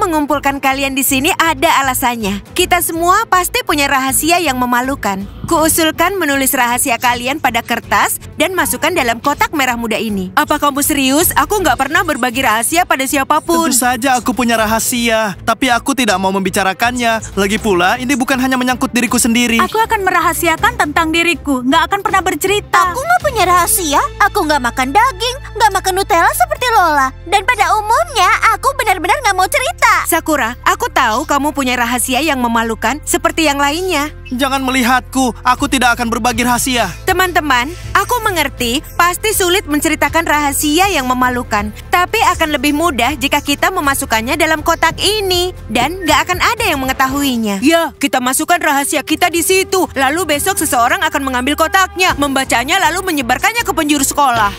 mengumpulkan kalian di sini ada alasannya. Kita semua pasti punya rahasia yang memalukan. Kuusulkan menulis rahasia kalian pada kertas dan masukkan dalam kotak merah muda ini. Apa kamu serius? Aku nggak pernah berbagi rahasia pada siapapun. Tentu saja aku punya rahasia, tapi aku tidak mau membicarakannya. Lagi pula, ini bukan hanya menyangkut diriku sendiri. Aku akan merahasiakan tentang diriku, nggak akan pernah bercerita. Aku nggak punya rahasia. Aku nggak makan daging, nggak makan Nutella seperti Lola. Dan pada umumnya, aku benar-benar nggak mau cerita. Sakura, aku tahu kamu punya rahasia yang memalukan seperti yang lainnya. Jangan melihatku, aku tidak akan berbagi rahasia. Teman-teman, aku mengerti pasti sulit menceritakan rahasia yang memalukan. Tapi akan lebih mudah jika kita memasukkannya dalam kotak ini. Dan gak akan ada yang mengetahuinya. Ya, kita masukkan rahasia kita di situ. Lalu besok seseorang akan mengambil kotaknya, membacanya lalu menyebarkannya ke penjuru sekolah.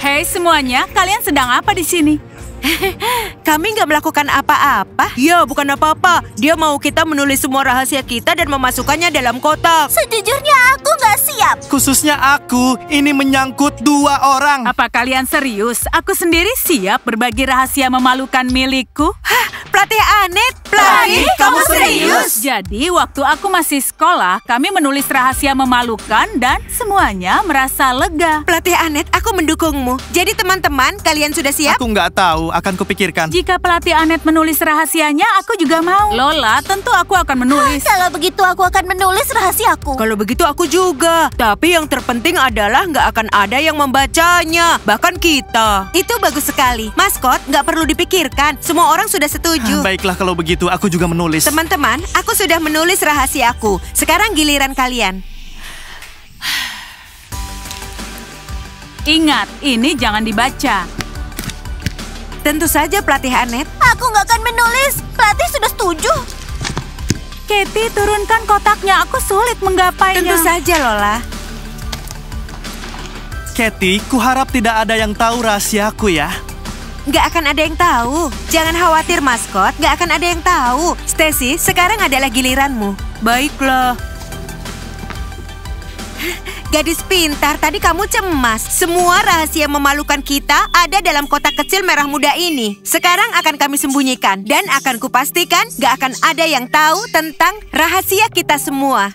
Hei semuanya, kalian sedang apa di sini? Kami nggak melakukan apa-apa. Ya, bukan apa-apa. Dia mau kita menulis semua rahasia kita dan memasukkannya dalam kotak. Sejujurnya aku nggak siap. Khususnya aku, ini menyangkut 2 orang. Apa kalian serius? Aku sendiri siap berbagi rahasia memalukan milikku. Pelatih Anet, Pelatih, kamu serius? Jadi, waktu aku masih sekolah, kami menulis rahasia memalukan dan semuanya merasa lega. Pelatih Anet, aku mendukungmu. Jadi teman-teman, kalian sudah siap? Aku nggak tahu, akan kupikirkan. Jika pelatih Anet menulis rahasianya, aku juga mau. Lola, tentu aku akan menulis. Kalau begitu aku akan menulis rahasiaku. Kalau begitu aku juga. Tapi yang terpenting adalah nggak akan ada yang membacanya. Bahkan kita. Itu bagus sekali. Maskot, nggak perlu dipikirkan. Semua orang sudah setuju. Baiklah kalau begitu, aku juga menulis. Teman-teman, aku sudah menulis rahasiaku. Sekarang giliran kalian. Ingat, ini jangan dibaca. Tentu saja pelatih Anet. Aku nggak akan menulis. Pelatih sudah setuju. Katie, turunkan kotaknya. Aku sulit menggapainya. Tentu saja, Lola. Katie, kuharap tidak ada yang tahu rahasiaku ya. Nggak akan ada yang tahu. Jangan khawatir, Maskot. Nggak akan ada yang tahu. Stacy, sekarang adalah giliranmu. Baiklah. Gadis pintar, tadi kamu cemas. Semua rahasia memalukan kita ada dalam kotak kecil merah muda ini. Sekarang akan kami sembunyikan. Dan akan kupastikan gak akan ada yang tahu tentang rahasia kita semua.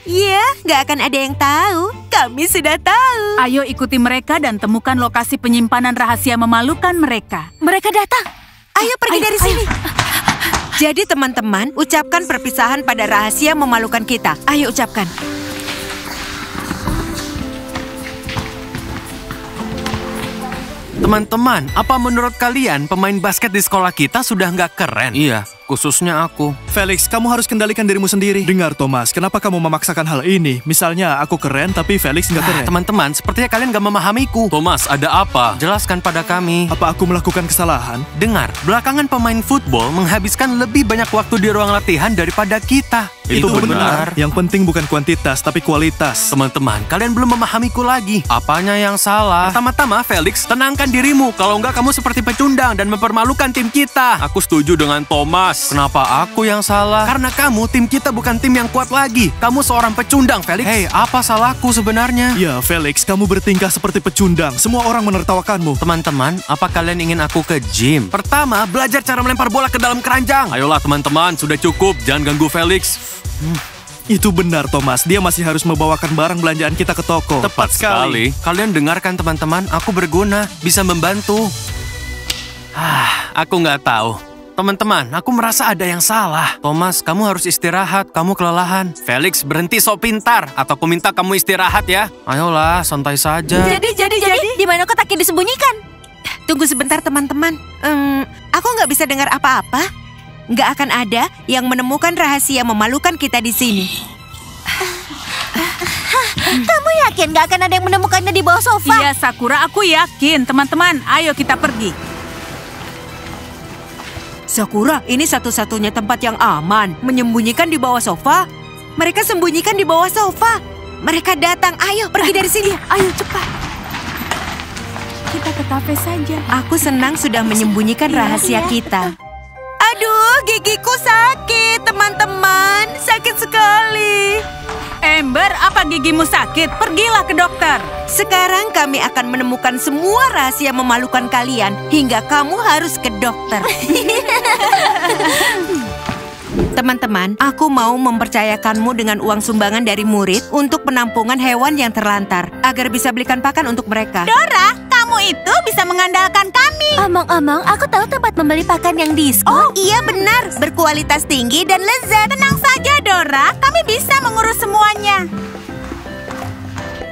Iya, gak akan ada yang tahu. Kami sudah tahu. Ayo ikuti mereka dan temukan lokasi penyimpanan rahasia memalukan mereka. Mereka datang. Ayo pergi dari sini. Jadi teman-teman, ucapkan perpisahan pada rahasia memalukan kita. Ayo ucapkan. Teman-teman, apa menurut kalian pemain basket di sekolah kita sudah nggak keren? Iya, khususnya aku. Felix, kamu harus kendalikan dirimu sendiri. Dengar, Thomas, kenapa kamu memaksakan hal ini? Misalnya, aku keren, tapi Felix nggak keren. Teman-teman, sepertinya kalian nggak memahamiku. Thomas, ada apa? Jelaskan pada kami. Apa aku melakukan kesalahan? Dengar, belakangan pemain football menghabiskan lebih banyak waktu di ruang latihan daripada kita. Itu benar. Yang penting bukan kuantitas, tapi kualitas. Teman-teman, kalian belum memahamiku lagi. Apanya yang salah? Pertama-tama, Felix, tenangkan dirimu. Kalau enggak, kamu seperti pecundang dan mempermalukan tim kita. Aku setuju dengan Thomas. Kenapa aku yang salah? Karena kamu, tim kita bukan tim yang kuat lagi. Kamu seorang pecundang, Felix. Hei, apa salahku sebenarnya? Ya, Felix, kamu bertingkah seperti pecundang. Semua orang menertawakanmu. Teman-teman, apa kalian ingin aku ke gym? Pertama, belajar cara melempar bola ke dalam keranjang. Ayolah teman-teman, sudah cukup. Jangan ganggu Felix. Itu benar, Thomas. Dia masih harus membawakan barang belanjaan kita ke toko. Tepat sekali. Kalian dengarkan teman-teman, aku berguna, bisa membantu. Aku nggak tahu. Teman-teman, aku merasa ada yang salah. Thomas, kamu harus istirahat, kamu kelelahan. Felix, berhenti sok pintar, atau aku minta kamu istirahat ya. Ayolah, santai saja. Jadi, di mana kotaknya disembunyikan? Tunggu sebentar teman-teman. Aku nggak bisa dengar apa-apa. Nggak akan ada yang menemukan rahasia memalukan kita di sini. Kamu yakin gak akan ada yang menemukannya di bawah sofa? Iya, Sakura, aku yakin. Teman-teman, ayo kita pergi. Sakura, ini satu-satunya tempat yang aman. Menyembunyikan di bawah sofa. Mereka sembunyikan di bawah sofa. Mereka datang. Ayo, pergi dari sini. Ayo, cepat. Kita ke kafe saja. Aku senang sudah menyembunyikan rahasia kita. Aduh, gigiku sakit, teman-teman. Sakit sekali. Amber, apa gigimu sakit? Pergilah ke dokter. Sekarang kami akan menemukan semua rahasia memalukan kalian hingga kamu harus ke dokter. Teman-teman, aku mau mempercayakanmu dengan uang sumbangan dari murid untuk penampungan hewan yang terlantar agar bisa belikan pakan untuk mereka. Dora, kamu itu bisa mengandalkan kami. Omong-omong, aku tahu tempat membeli pakan yang diskon. Oh iya benar, berkualitas tinggi dan lezat. Tenang saja, Dora. Kami bisa mengurus semuanya.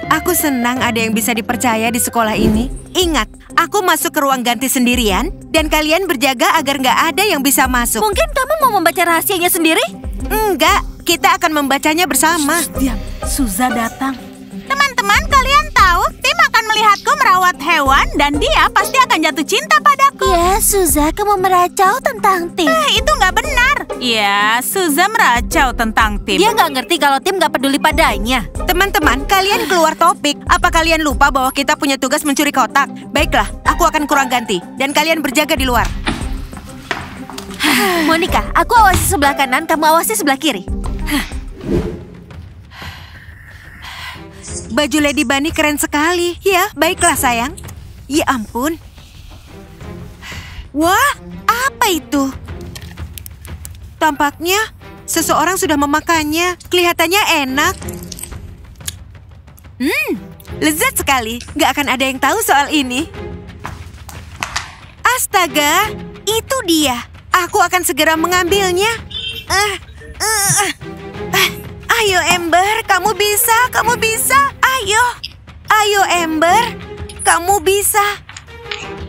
Aku senang ada yang bisa dipercaya di sekolah ini. Ingat, aku masuk ke ruang ganti sendirian dan kalian berjaga agar nggak ada yang bisa masuk. Mungkin kamu mau membaca rahasianya sendiri? Enggak, kita akan membacanya bersama. Diam, Suza datang. Teman-teman, kalian tahu Tim akan melihatku merawat hewan dan dia pasti akan jatuh cinta padaku. Ya, Suza, kamu meracau tentang Tim. Itu nggak benar. Ya, Suza meracau tentang Tim. Dia nggak ngerti kalau Tim nggak peduli padanya. Teman-teman, kalian keluar topik. Apa kalian lupa bahwa kita punya tugas mencuri kotak? Baiklah, aku akan kurang ganti dan kalian berjaga di luar. Monica, aku awasi sebelah kanan, kamu awasi sebelah kiri. Baju Lady Bunny keren sekali. Ya, baiklah sayang. Ya ampun. Wah, apa itu? Tampaknya seseorang sudah memakannya. Kelihatannya enak. Lezat sekali. Gak akan ada yang tahu soal ini. Astaga, itu dia. Aku akan segera mengambilnya. Ayo Amber, kamu bisa, kamu bisa. Ayo Amber, kamu bisa.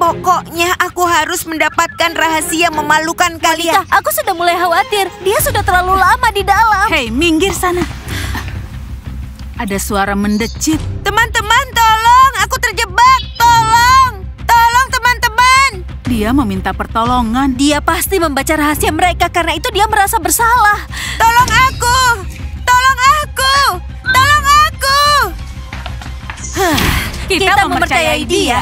Pokoknya aku harus mendapatkan rahasia memalukan kalian. Monica, aku sudah mulai khawatir. Dia sudah terlalu lama di dalam. Hei, minggir sana. Ada suara mendecit. Teman-teman, tolong, aku terjebak. Tolong teman-teman. Dia meminta pertolongan. Dia pasti membaca rahasia mereka, karena itu dia merasa bersalah. Tolong aku. Kita mempercayai dia.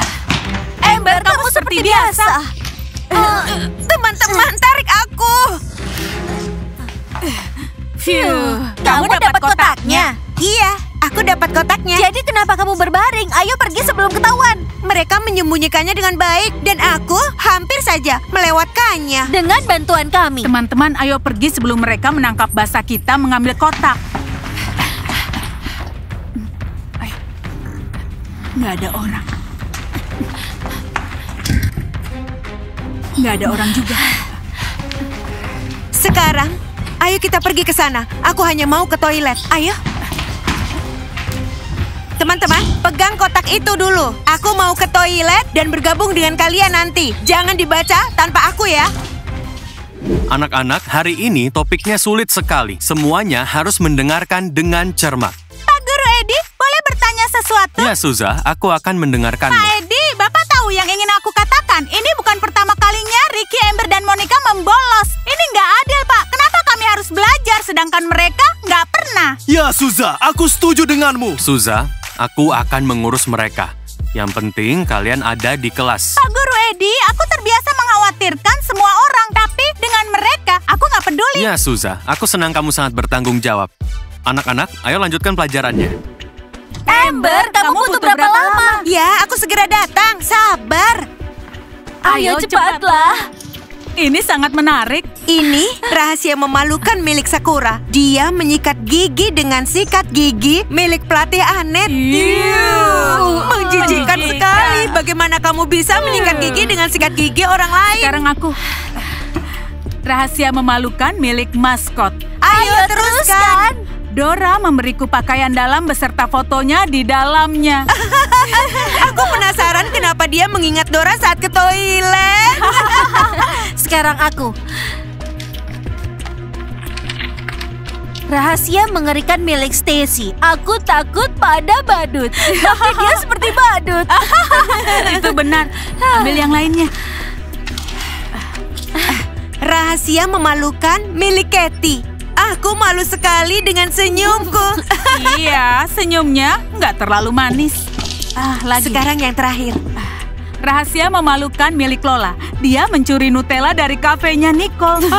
Amber, kamu seperti biasa. Teman-teman, tarik aku. Kamu dapat kotaknya? Iya, aku dapat kotaknya. Jadi kenapa kamu berbaring? Ayo pergi sebelum ketahuan. Mereka menyembunyikannya dengan baik dan aku hampir saja melewatkannya. Dengan bantuan kami. Teman-teman, ayo pergi sebelum mereka menangkap basah kita mengambil kotak. Ayo. Nggak ada orang. Nggak ada orang juga. Sekarang, ayo kita pergi ke sana. Aku hanya mau ke toilet. Ayo. Teman-teman, pegang kotak itu dulu. Aku mau ke toilet dan bergabung dengan kalian nanti. Jangan dibaca tanpa aku ya. Anak-anak, hari ini topiknya sulit sekali. Semuanya harus mendengarkan dengan cermat. Pak Guru Edi, boleh bertanya sesuatu? Ya, Suza, aku akan mendengarkanmu. Pak Edi, Bapak tahu yang ingin aku katakan. Ini bukan pertama kalinya Ricky, Amber, dan Monica membolos. Ini nggak adil, Pak. Kenapa kami harus belajar sedangkan mereka nggak pernah? Ya, Suza, aku setuju denganmu. Suza, aku akan mengurus mereka. Yang penting kalian ada di kelas. Pak Guru Edi, aku terbiasa mengkhawatirkan semua orang. Tapi dengan mereka, aku nggak peduli. Ya, Suza, aku senang kamu sangat bertanggung jawab. Anak-anak, ayo lanjutkan pelajarannya. Amber, kamu butuh berapa lama? Ya, aku segera datang. Sabar. Ayo cepatlah. Ini sangat menarik. Ini rahasia memalukan milik Sakura. Dia menyikat gigi dengan sikat gigi milik pelatih Anet. Menjijikkan sekali. Bagaimana kamu bisa menyikat gigi dengan sikat gigi orang lain? Sekarang aku. Rahasia memalukan milik maskot. Ayo teruskan. Dora memberiku pakaian dalam beserta fotonya di dalamnya. Aku penasaran kenapa dia mengingat Dora saat ke toilet. Sekarang aku. Rahasia mengerikan milik Stacy. Aku takut pada badut. Tapi dia seperti badut. Itu benar. Ambil yang lainnya. Rahasia memalukan milik Katie. Aku malu sekali dengan senyumku. Iya, senyumnya nggak terlalu manis. Lagi. Sekarang yang terakhir. Rahasia memalukan milik Lola. Dia mencuri Nutella dari kafenya Nicole.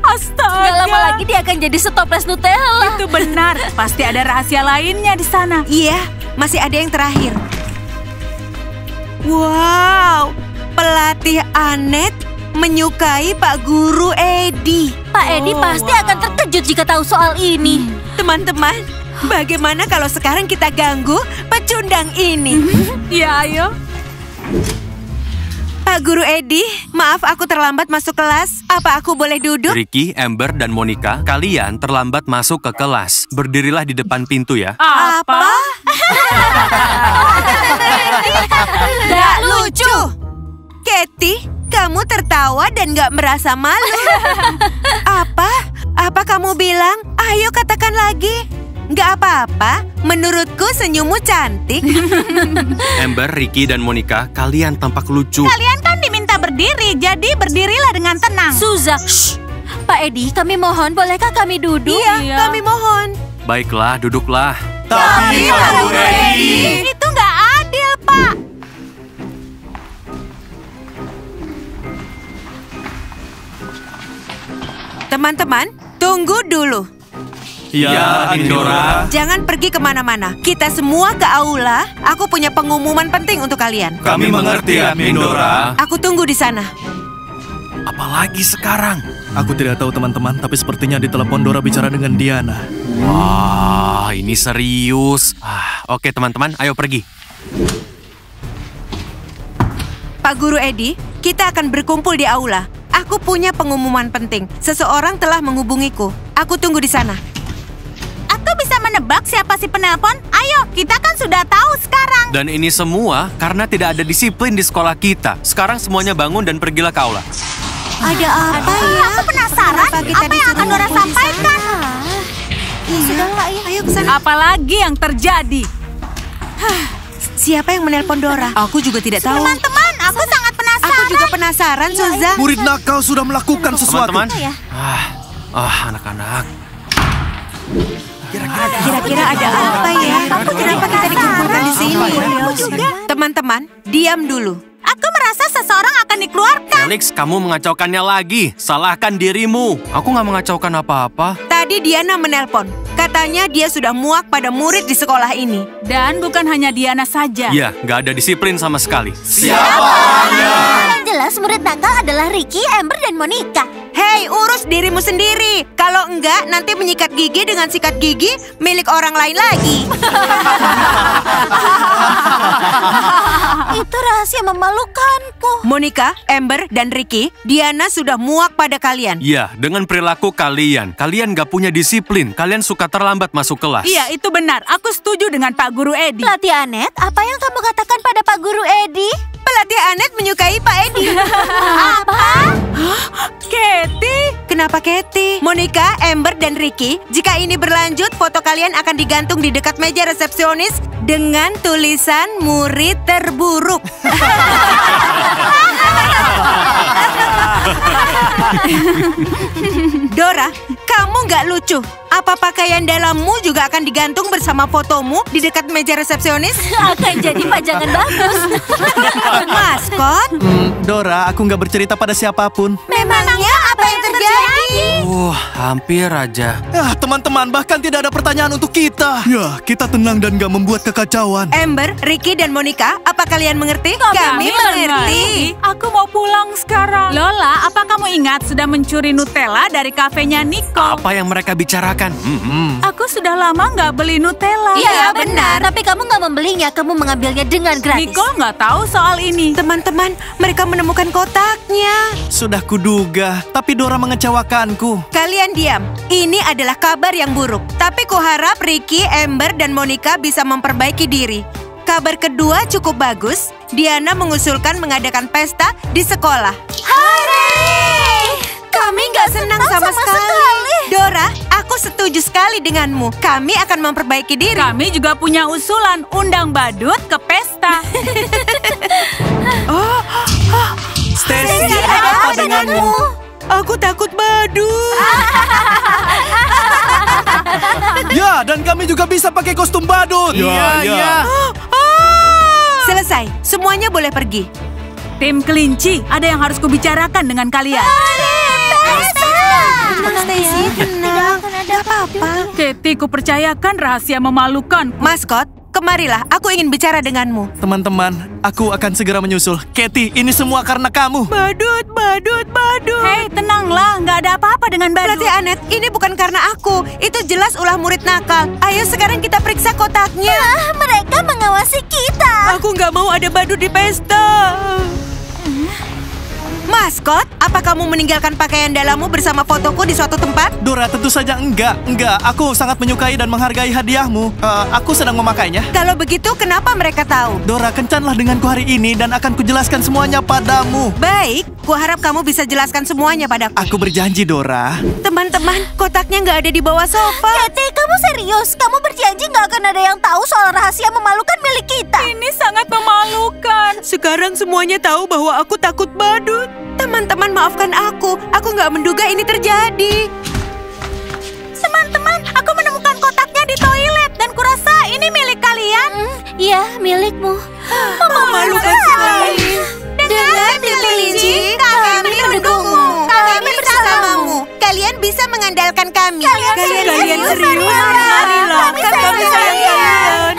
Astaga. Gak lama lagi dia akan jadi setoples Nutella. Itu benar. Pasti ada rahasia lainnya di sana. Iya, masih ada yang terakhir. Wow, pelatih Anet menyukai Pak Guru Edi. Pak Edi pasti akan terkejut jika tahu soal ini. Teman-teman, bagaimana kalau sekarang kita ganggu pecundang ini? Ya, ayo. Pak Guru Edi, maaf aku terlambat masuk kelas. Apa aku boleh duduk? Ricky, Amber, dan Monica, kalian terlambat masuk ke kelas. Berdirilah di depan pintu ya. Apa? Gak lucu. Katie, kamu tertawa dan gak merasa malu. Apa? Apa kamu bilang? Ayo katakan lagi. Gak apa-apa, menurutku senyummu cantik. Amber, Ricky, dan Monica, kalian tampak lucu. Kalian kan diminta berdiri, jadi berdirilah dengan tenang. Suza, shh. Pak Edi, kami mohon, bolehkah kami duduk? Iya, kami mohon. Baiklah, duduklah. Tapi Pak Guru Edi. Itu nggak adil, Pak. Teman-teman, tunggu dulu. Ya, Indora. Jangan pergi kemana-mana. Kita semua ke aula. Aku punya pengumuman penting untuk kalian. Kami mengerti, Indora. Aku tunggu di sana. Apalagi sekarang? Aku tidak tahu teman-teman, tapi sepertinya di telepon Dora bicara dengan Diana. Wah, ini serius. Oke teman-teman, ayo pergi. Pak Guru Edi, kita akan berkumpul di aula. Aku punya pengumuman penting. Seseorang telah menghubungiku. Aku tunggu di sana. Aku bisa menebak siapa si penelpon. Ayo, kita kan sudah tahu sekarang. Dan ini semua karena tidak ada disiplin di sekolah kita. Sekarang semuanya bangun dan pergilah ke aula. Ada apa ya? Aku penasaran Kenapa kita apa yang akan disuruh Dora ngumpul di sampaikan. Sudahlah, ayo ke sana. Apalagi yang terjadi? Siapa yang menelpon Dora? Aku juga tidak tahu. Teman-teman, aku sangat penasaran. Aku juga penasaran, Suza. Murid nakal sudah melakukan sesuatu. Teman-teman. Anak-anak. Kira-kira ada apa ya? Kenapa kita dikumpulkan di sini? Teman-teman, diam dulu. Aku merasa seseorang akan dikeluarkan. Felix, kamu mengacaukannya lagi. Salahkan dirimu. Aku nggak mengacaukan apa-apa. Tadi Diana menelpon. Katanya dia sudah muak pada murid di sekolah ini. Dan bukan hanya Diana saja. Iya, nggak ada disiplin sama sekali. Yang jelas murid nakal adalah Ricky, Amber, dan Monica. Hei, urus dirimu sendiri. Kalau enggak, nanti menyikat gigi dengan sikat gigi milik orang lain lagi. Itu rahasia memalukanku. Monica, Amber, dan Ricky, Diana sudah muak pada kalian. Iya, dengan perilaku kalian. Kalian nggak punya disiplin. Kalian suka terlambat masuk kelas. Iya, itu benar. Aku setuju dengan Pak Guru Edi. Pelatih Anet, apa yang kamu katakan pada Pak Guru Edi? Pelatih Anet menyukai Pak Edi. Apa? Katie, Kenapa Katie? Monica, Amber, dan Ricky, jika ini berlanjut, foto kalian akan digantung di dekat meja resepsionis dengan tulisan murid terburuk. Dora, kamu nggak lucu. Apa pakaian dalammu juga akan digantung bersama fotomu di dekat meja resepsionis? Akan jadi pajangan bagus. Maskot? Dora, aku nggak bercerita pada siapapun. Memangnya apa yang terjadi? Hampir aja. Teman-teman, bahkan tidak ada pertanyaan untuk kita. Ya, kita tenang dan nggak membuat kekacauan. Amber, Ricky, dan Monica, apa kalian mengerti? Kami mengerti. Aku mau pulang sekarang. Lola, apa kamu ingat sudah mencuri Nutella dari kafenya Nico? Apa yang mereka bicarakan? Aku sudah lama nggak beli Nutella. Iya benar. Tapi kamu nggak membelinya, kamu mengambilnya dengan gratis. Nico nggak tahu soal ini. Teman-teman, mereka menemukan kotaknya. Sudah kuduga, tapi Dora mengecewakanku. Kalian diam. Ini adalah kabar yang buruk. Tapi kuharap Ricky, Amber, dan Monica bisa memperbaiki diri. Kabar kedua cukup bagus. Diana mengusulkan mengadakan pesta di sekolah. Hooray! Kami nggak senang sama sekali. Dora, aku setuju sekali denganmu. Kami akan memperbaiki diri. Kami juga punya usulan undang badut ke pesta. Stacy, ada apa denganmu? Aku takut badut. Ya, dan kami juga bisa pakai kostum badut. Iya. Selesai, semuanya boleh pergi. Tim kelinci, ada yang harus kubicarakan dengan kalian. Tenang, Stacy. Tenang. Gak apa-apa. Katie, kupercayakan rahasia memalukan. Maskot, kemarilah. Aku ingin bicara denganmu. Teman-teman, aku akan segera menyusul. Katie, ini semua karena kamu. Badut, badut, badut. Hei, tenanglah. Nggak ada apa-apa dengan Badut. Berarti Anet, ini bukan karena aku. Itu jelas ulah murid nakal. Ayo sekarang kita periksa kotaknya. Mereka mengawasi kita. Aku nggak mau ada badut di pesta. Maskot, apa kamu meninggalkan pakaian dalammu bersama fotoku di suatu tempat? Dora, tentu saja enggak. Aku sangat menyukai dan menghargai hadiahmu. Aku sedang memakainya. Kalau begitu, kenapa mereka tahu? Dora, kencanlah denganku hari ini dan akan kujelaskan semuanya padamu. Baik, kuharap kamu bisa jelaskan semuanya padaku. Aku berjanji, Dora. Teman-teman, kotaknya nggak ada di bawah sofa. Katie, kamu serius? Kamu berjanji nggak akan ada yang tahu soal rahasia memalukan milik kita? Ini sangat memalukan. Sekarang semuanya tahu bahwa aku takut badut. Teman-teman, maafkan aku. Aku nggak menduga ini terjadi. Teman-teman, aku menemukan kotaknya di toilet dan kurasa ini milik kalian. Iya, milikmu. Memalukan sekali. Dengar, kelinci, kami mendukungmu. Kami bersamamu. Kalian bisa mengandalkan kami. Kalian serius? Marilah, Kami sayang kalian.